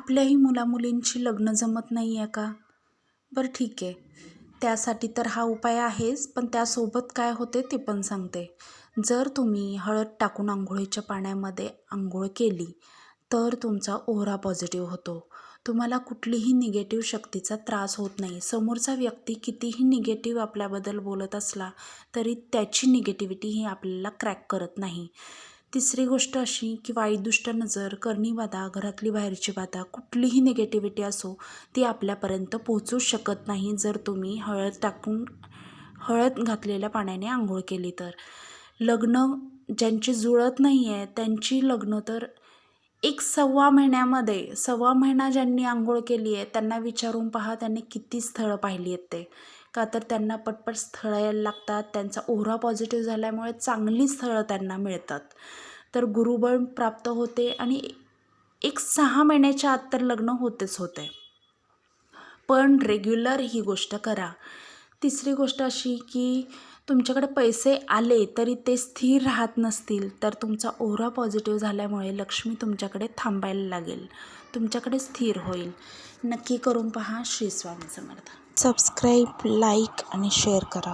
आपल्याही मुलामुलींची लग्न जमत नाही आहे का? बरं ठीक आहे, त्यासाठी तर हा उपाय आहेच, पण त्यासोबत काय होते ते पण सांगते. जर तुम्ही हळद टाकून अंघोळीच्या पाण्यामध्ये अंघोळ केली तर तुमचा ओरा पॉझिटिव्ह होतो. तुम्हाला कुठलीही निगेटिव्ह शक्तीचा त्रास होत नाही. समोरचा व्यक्ती कितीही निगेटिव्ह आपल्याबद्दल बोलत असला तरी त्याची निगेटिव्हिटी ही आपल्याला क्रॅक करत नाही. तिसरी गोष्ट अशी की वाईट दुष्ट नजर, करणी बाधा, घरातली बाहेरची बाधा, कुठलीही निगेटिव्हिटी असो ती आपल्यापर्यंत पोहोचू शकत नाही जर तुम्ही हळद घातलेल्या पाण्याने आंघोळ केली तर. लग्न ज्यांची जुळत नाही आहे त्यांची लग्न तर 1-1.25 महिन्यामध्ये, 1.25 महिना ज्यांनी आंघोळ केली आहे त्यांना विचारून पहा त्यांनी किती स्थळं पाहिली आहेत ते. का तर त्यांना पटपट स्थळं यायला लागतात. त्यांचा ओरा पॉझिटिव्ह झाल्यामुळे चांगली स्थळं त्यांना मिळतात. तर गुरुबळ प्राप्त होते आणि 6 महिन्याच्या आत तर लग्न होतेच होते. पण रेग्युलर ही गोष्ट करा. तिसरी गोष्ट अशी की तुमच्याकडे पैसे आले तरी ते स्थिर राहत नसतील तर तुमचा ओरा पॉझिटिव्ह झाल्यामुळे लक्ष्मी तुमच्याकडे थांबायला लागेल, तुमच्याकडे स्थिर होईल. नक्की करून पहा. श्री स्वामी समर्थ. सबस्क्राईब, लाईक आणि शेअर करा.